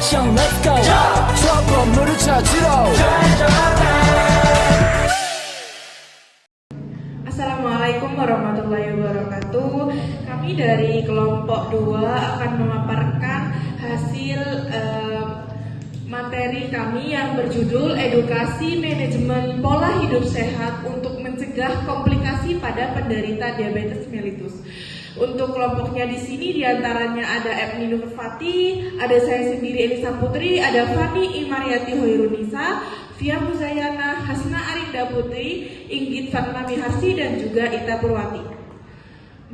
action let's go 저 건물을 찾으러 Assalamualaikum warahmatullahi wabarakatuh. Kami dari kelompok 2 akan memaparkan hasil materi kami yang berjudul Edukasi Manajemen Pola Hidup Sehat untuk Mencegah Komplikasi pada Penderita Diabetes Mellitus. Untuk kelompoknya di sini diantaranya ada Epni Nurfati, ada saya sendiri Elisa Putri, ada Fani Imariati Hoirunisa, Fia Muzayana, Hasna Arinda Putri, Inggit Fatnami Harsi, dan juga Ita Purwati.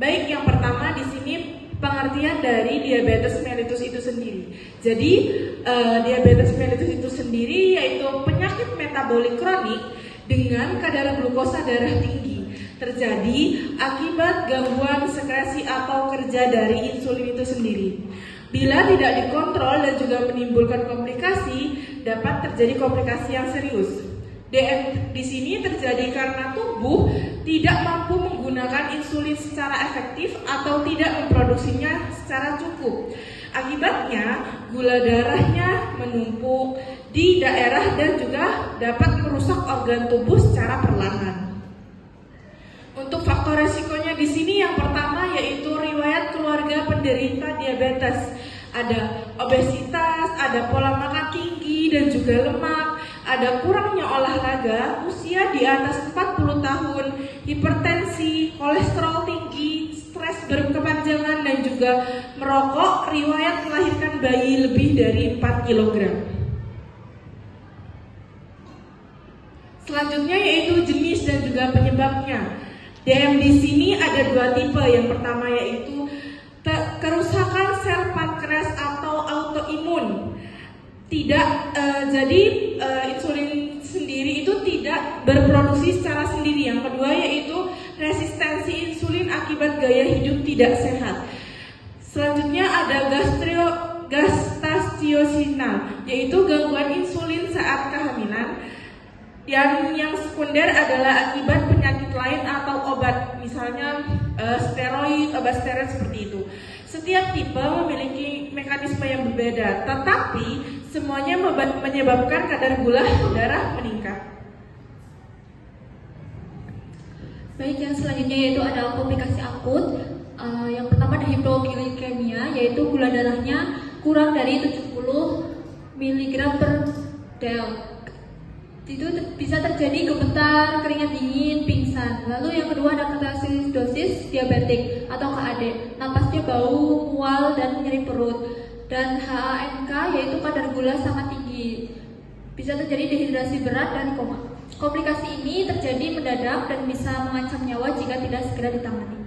Baik, yang pertama di sini pengertian dari diabetes mellitus itu sendiri. Jadi, diabetes mellitus itu sendiri yaitu penyakit metabolik kronik dengan kadar glukosa darah tinggi. Terjadi akibat gangguan sekresi atau kerja dari insulin itu sendiri. Bila tidak dikontrol dan juga menimbulkan komplikasi, dapat terjadi komplikasi yang serius. DM di sini terjadi karena tubuh tidak mampu menggunakan insulin secara efektif atau tidak memproduksinya secara cukup. Akibatnya, gula darahnya menumpuk di daerah dan juga dapat merusak organ tubuh secara perlahan. Untuk faktor resikonya di sini yang pertama yaitu riwayat keluarga penderita diabetes. Ada obesitas, ada pola makan tinggi dan juga lemak, ada kurangnya olahraga, usia di atas 40 tahun, hipertensi, kolesterol tinggi, stres berkepanjangan dan juga merokok, riwayat melahirkan bayi lebih dari 4 kg. Selanjutnya yaitu jenis dan juga penyebabnya. DM di sini ada 2 tipe. Yang pertama yaitu kerusakan sel pankreas atau autoimun. Jadi insulin sendiri itu tidak berproduksi secara sendiri. Yang kedua yaitu resistensi insulin akibat gaya hidup tidak sehat. Selanjutnya ada gestasional, yaitu gangguan insulin saat kehamilan. Yang sekunder adalah akibat penyakit lain atau obat, misalnya steroid, obat steroid seperti itu. Setiap tipe memiliki mekanisme yang berbeda, tetapi semuanya menyebabkan kadar gula darah meningkat. Baik, yang selanjutnya yaitu ada komplikasi akut. Yang pertama ada hipoglikemia, yaitu gula darahnya kurang dari 70 mg per del. Itu bisa terjadi gemetar, keringat dingin, pingsan. Lalu yang kedua ada ketoasidosis diabetik atau KAD, napasnya bau, mual dan nyeri perut. Dan HANK yaitu kadar gula sangat tinggi, bisa terjadi dehidrasi berat dan koma. Komplikasi ini terjadi mendadak dan bisa mengancam nyawa jika tidak segera ditangani.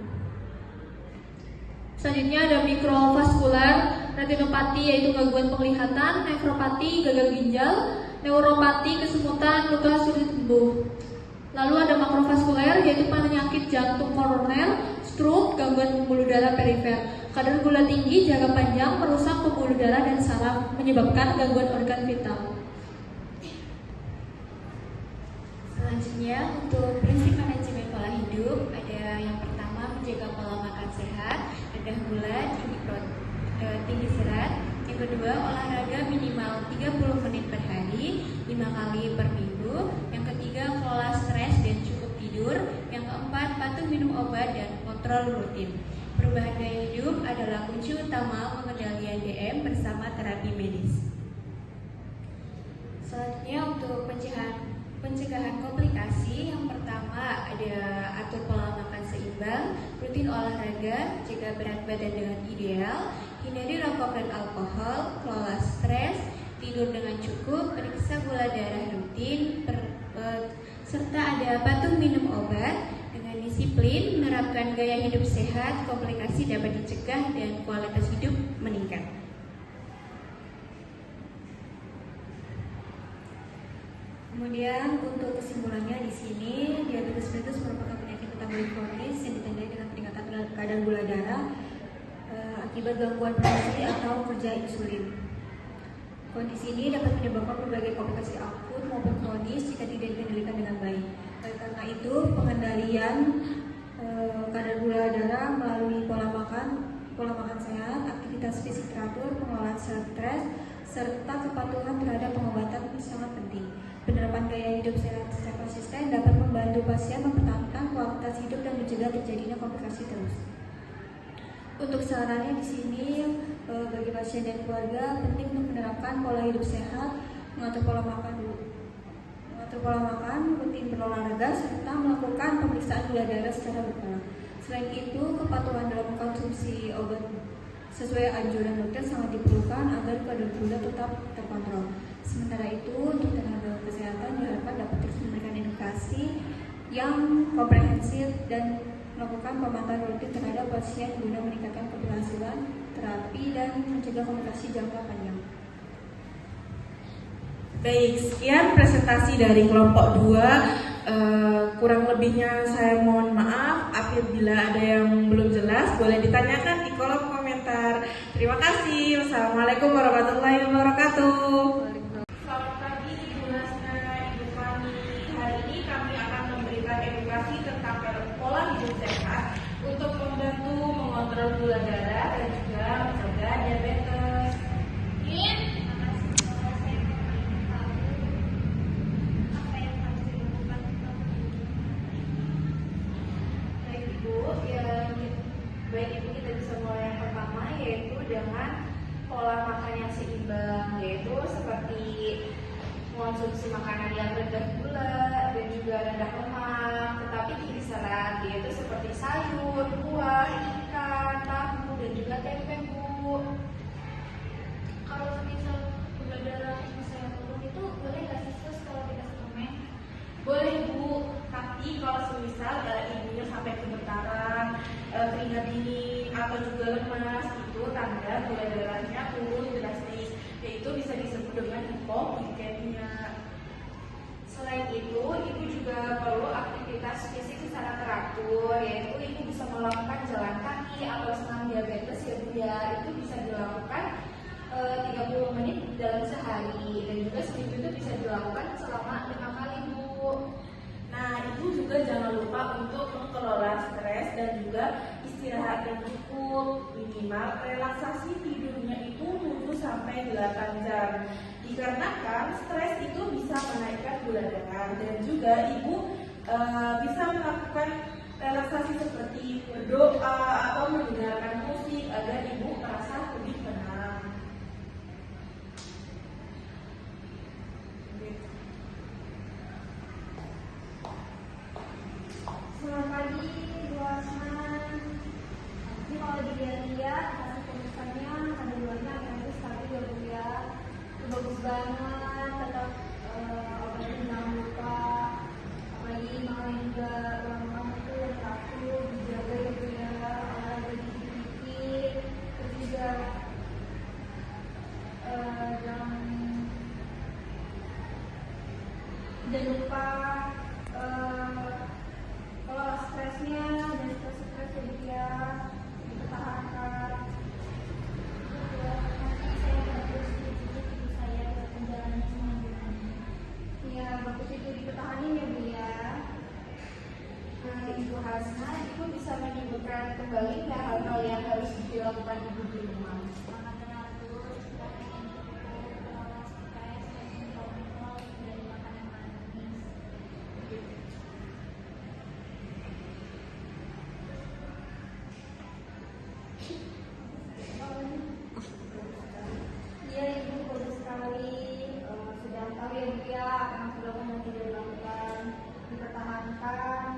Selanjutnya ada mikrovaskular retinopati, yaitu gangguan penglihatan, nefropati, gagal ginjal, neuropati, kesemutan, luka sulit sembuh. Lalu ada makrovaskuler, yaitu penyakit jantung koroner, stroke, gangguan pembuluh darah perifer. Kadar gula tinggi jangka panjang merusak pembuluh darah dan saraf, menyebabkan gangguan organ vital. Selanjutnya untuk prinsip manajemen pola hidup ada yang pertama menjaga pola makan sehat, rendah gula, tinggi serat. Yang kedua olahraga minimal 30 menit per hari, 5 kali per minggu. Yang ketiga kelola stres dan cukup tidur. Yang keempat patuh minum obat dan kontrol rutin. Perubahan gaya hidup adalah kunci utama pengendalian DM bersama terapi medis. Selanjutnya untuk pencegahan komplikasi, yang pertama ada atur pola makan seimbang, rutin olahraga, jaga berat badan dengan ideal, hindari rokok dan alkohol, kelola stres, tidur dengan cukup, periksa gula darah rutin, serta ada patuh minum obat. Dengan disiplin menerapkan gaya hidup sehat, komplikasi dapat dicegah dan kualitas hidup meningkat. Kemudian untuk kesimpulannya di sini, diabetes mellitus merupakan penyakit metabolik kronis yang ditandai dengan peningkatan kadar gula darah akibat gangguan produksi atau kerja insulin. Kondisi ini dapat menyebabkan berbagai komplikasi akut maupun kronis jika tidak dikendalikan dengan baik. Oleh karena itu, pengendalian kadar gula darah melalui pola makan sehat, aktivitas fisik teratur, pengelolaan stres, serta kepatuhan terhadap pengobatan sangat penting. Penerapan gaya hidup sehat secara konsisten dapat membantu pasien mempertahankan kualitas hidup dan mencegah terjadinya komplikasi terus. Untuk sarannya di sini bagi pasien dan keluarga penting untuk menerapkan pola hidup sehat, mengatur pola makan, rutin berolahraga, serta melakukan pemeriksaan gula darah secara berkala. Selain itu, kepatuhan dalam konsumsi obat sesuai anjuran dokter sangat diperlukan agar kadar gula tetap terkontrol. Sementara itu, untuk tenaga kesehatan diharapkan dapat terus memberikan edukasi yang komprehensif dan melakukan pemantauan rutin terhadap pasien guna meningkatkan keberhasilan terapi dan mencegah komplikasi jangka panjang. Baik, sekian presentasi dari kelompok 2. Kurang lebihnya saya mohon maaf. Apabila ada yang belum jelas, boleh ditanyakan di kolom komentar. Terima kasih. Wassalamualaikum warahmatullahi wabarakatuh. Selamat pagi Ibu Hasna, Ibu Fani. Hari ini kami akan memberikan edukasi tentang pola hidup sehat untuk membantu mengontrol gula darah dan juga mencegah diabetes. Baik, itu kita bisa mulai yang pertama, yaitu dengan pola makan yang seimbang, yaitu seperti mengonsumsi makanan yang rendah gula dan juga rendah lemak tetapi tinggi serat, yaitu seperti sayur, buah, ikan, tahu dan juga tempe, Bu. Kalau misal gula darah misalnya turun itu boleh nggak sih sus kalau kita suplemen? Boleh, Bu, tapi kalau semisal ibunya sampai gemetaran, keringat dingin atau juga lemas, itu tanda gula darahnya turun drastis, yaitu bisa disebut dengan hipoglikemia. Selain itu, ibu juga perlu aktivitas fisik secara teratur, yaitu ibu bisa melakukan jalan kaki atau senam diabetes ya Bu ya. Itu bisa dilakukan 30 menit dalam sehari, dan juga seminggu itu bisa dilakukan selama 5 kali Bu. Nah, ibu juga jangan lupa untuk mengelola stres dan juga istirahat yang cukup, minimal relaksasi tidurnya itu 7-8 jam. Dikarenakan stres itu bisa menaikkan gula darah, dan juga ibu bisa melakukan relaksasi seperti berdoa atau mendengarkan musik agar ibu merasa lebih tenang. Selamat pagi, Bu Hasna. Ini kalau dilihat-lihat hasil pemirsaannya ada duanya yang stabil ya Bu ya. Itu bagus banget, tetap obatnya jangan lupa. Apalagi makan juga ulang kamu tuh teratur, dijaga ya Bu ya. Olahraga dikit-dikit, terus juga jangan lupa kalau stresnya dan stres dia dipertahankan. Nanti saya harus ibu saya menjalani semuanya. Ya, bagus itu dipertahanin ya Bu ya. Ibu Hasna, ibu bisa menyebutkan kembali hal-hal yang harus dilakukan ibu di rumah. Makan teratur, istirahat yang cukup, mengolah stres, dan kontrol dari makanan manis. Iya Ibu, bagus sekali. Sudah tahu ya Bu ya, apa yang sudah nanti dilakukan, dipertahankan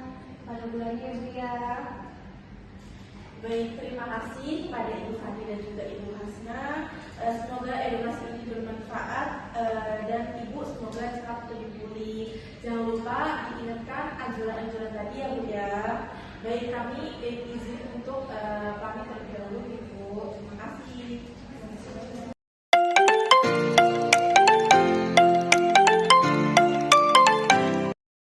pada bulannya ya Bu ya. Baik, terima kasih kepada Ibu Fani dan juga Ibu Hasna. Semoga edukasi ini bermanfaat dan Ibu semoga cepat pulih. Jangan lupa diingatkan anjuran-anjuran tadi ya Bu ya. Baik, kami izin untuk